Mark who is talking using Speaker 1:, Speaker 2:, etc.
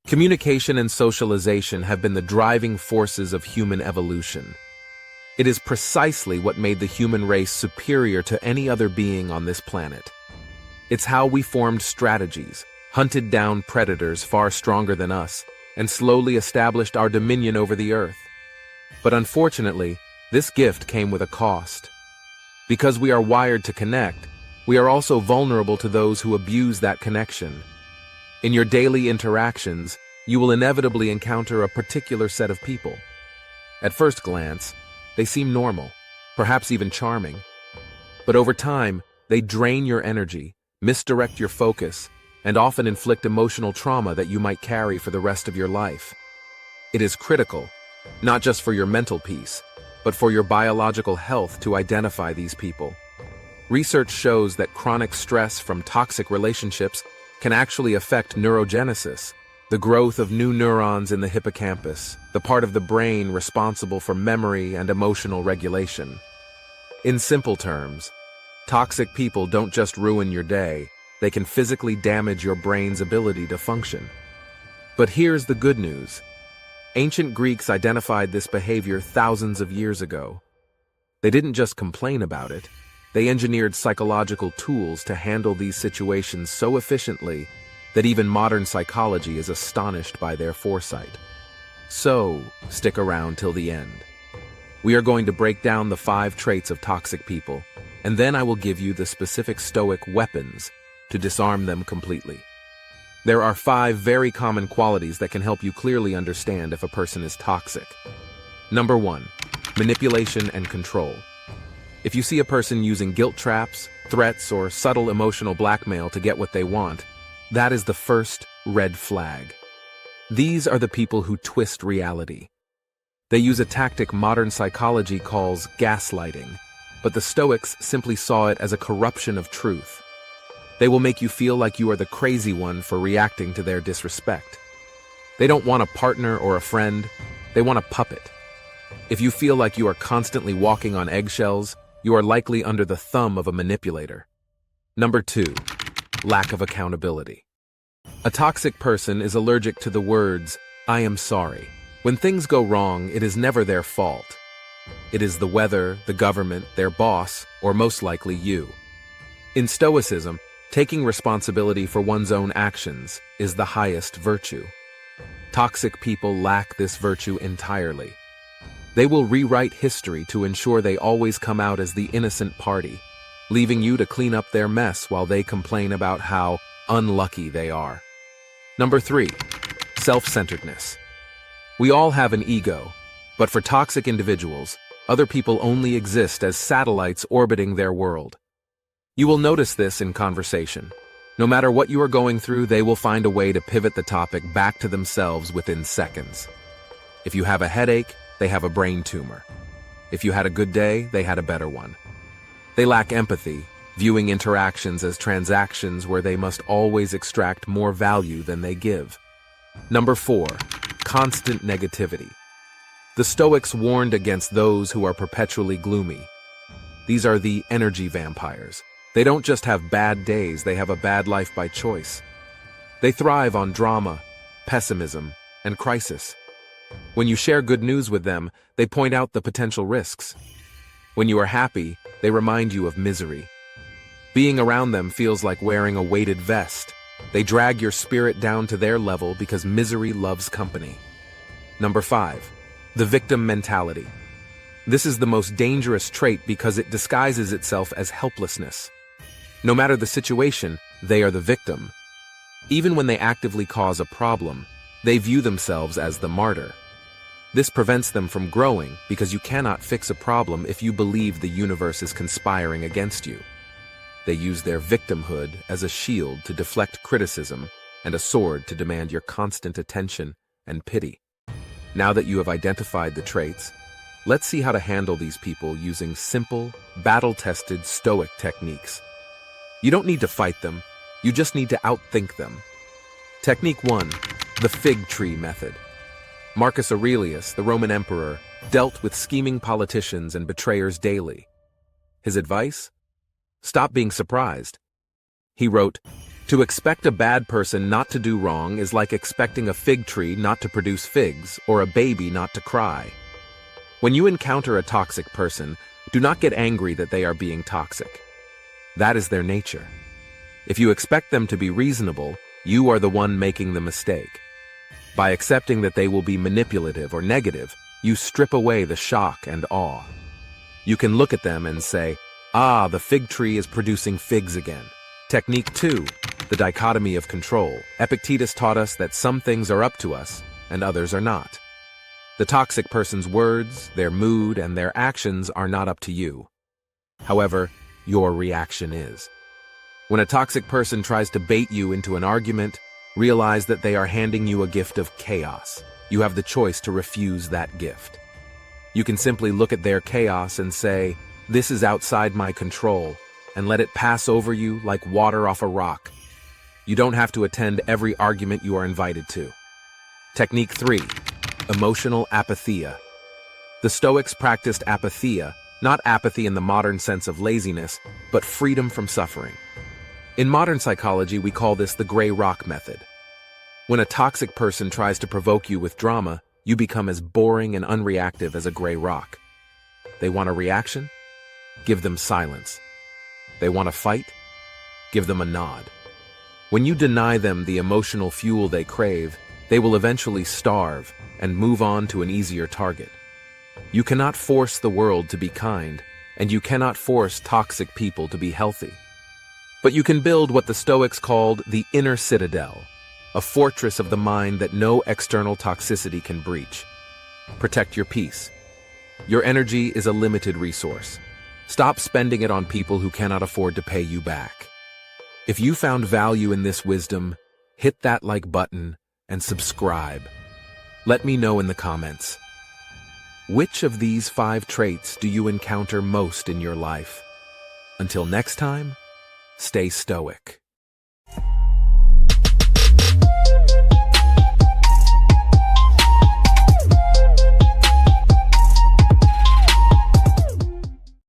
Speaker 1: Communication and socialization have been the driving forces of human evolution. It is precisely what made the human race superior to any other being on this planet. It's how we formed strategies, hunted down predators far stronger than us, and slowly established our dominion over the earth. But unfortunately, this gift came with a cost. Because we are wired to connect, we are also vulnerable to those who abuse that connection. In your daily interactions, you will inevitably encounter a particular set of people. At first glance, they seem normal, perhaps even charming. But over time, they drain your energy, misdirect your focus, and often inflict emotional trauma that you might carry for the rest of your life. It is critical, not just for your mental peace, but for your biological health to identify these people. Research shows that chronic stress from toxic relationships can actually affect neurogenesis, the growth of new neurons in the hippocampus, the part of the brain responsible for memory and emotional regulation. In simple terms, toxic people don't just ruin your day, they can physically damage your brain's ability to function. But here's the good news. Ancient Greeks identified this behavior thousands of years ago. They didn't just complain about it, they engineered psychological tools to handle these situations so efficiently that even modern psychology is astonished by their foresight. So, stick around till the end. We are going to break down the 5 traits of toxic people, and then I will give you the specific Stoic weapons to disarm them completely. There are 5 very common qualities that can help you clearly understand if a person is toxic. Number 1, manipulation and control. If you see a person using guilt traps, threats, or subtle emotional blackmail to get what they want, that is the first red flag. These are the people who twist reality. They use a tactic modern psychology calls gaslighting, but the Stoics simply saw it as a corruption of truth. They will make you feel like you are the crazy one for reacting to their disrespect. They don't want a partner or a friend, they want a puppet. If you feel like you are constantly walking on eggshells, you are likely under the thumb of a manipulator. Number 2, lack of accountability. A toxic person is allergic to the words, "I am sorry." When things go wrong, it is never their fault. It is the weather, the government, their boss, or most likely you. In Stoicism, taking responsibility for one's own actions is the highest virtue. Toxic people lack this virtue entirely. They will rewrite history to ensure they always come out as the innocent party, leaving you to clean up their mess while they complain about how unlucky they are. Number 3, self-centeredness. We all have an ego, but for toxic individuals, other people only exist as satellites orbiting their world. You will notice this in conversation. No matter what you are going through, they will find a way to pivot the topic back to themselves within seconds. If you have a headache, they have a brain tumor. If you had a good day, they had a better one. They lack empathy, viewing interactions as transactions where they must always extract more value than they give. Number 4, constant negativity. The Stoics warned against those who are perpetually gloomy. These are the energy vampires. They don't just have bad days, they have a bad life by choice. They thrive on drama, pessimism, and crisis. When you share good news with them, they point out the potential risks. When you are happy, they remind you of misery. Being around them feels like wearing a weighted vest. They drag your spirit down to their level because misery loves company. Number 5, the victim mentality. This is the most dangerous trait because it disguises itself as helplessness. No matter the situation, they are the victim. Even when they actively cause a problem, they view themselves as the martyr. This prevents them from growing because you cannot fix a problem if you believe the universe is conspiring against you. They use their victimhood as a shield to deflect criticism and a sword to demand your constant attention and pity. Now that you have identified the traits, let's see how to handle these people using simple, battle-tested Stoic techniques. You don't need to fight them, you just need to outthink them. Technique 1, the fig tree method. Marcus Aurelius, the Roman emperor, dealt with scheming politicians and betrayers daily. His advice? Stop being surprised. He wrote, To expect a bad person not to do wrong is like expecting a fig tree not to produce figs or a baby not to cry. When you encounter a toxic person, do not get angry that they are being toxic. That is their nature. If you expect them to be reasonable, you are the one making the mistake. By accepting that they will be manipulative or negative, you strip away the shock and awe. You can look at them and say, "Ah, the fig tree is producing figs again." Technique 2, the dichotomy of control. Epictetus taught us that some things are up to us and others are not. The toxic person's words, their mood, and their actions are not up to you. However, your reaction is. When a toxic person tries to bait you into an argument, realize that they are handing you a gift of chaos. You have the choice to refuse that gift. You can simply look at their chaos and say, "This is outside my control," and let it pass over you like water off a rock. You don't have to attend every argument you are invited to. Technique 3, emotional apatheia. The Stoics practiced apatheia, not apathy in the modern sense of laziness, but freedom from suffering. In modern psychology, we call this the gray rock method. When a toxic person tries to provoke you with drama, you become as boring and unreactive as a gray rock. They want a reaction? Give them silence. They want a fight? Give them a nod. When you deny them the emotional fuel they crave, they will eventually starve and move on to an easier target. You cannot force the world to be kind, and you cannot force toxic people to be healthy. But you can build what the Stoics called the inner citadel, a fortress of the mind that no external toxicity can breach. Protect your peace. Your energy is a limited resource. Stop spending it on people who cannot afford to pay you back. If you found value in this wisdom, hit that like button and subscribe. Let me know in the comments. Which of these 5 traits do you encounter most in your life? Until next time, stay stoic.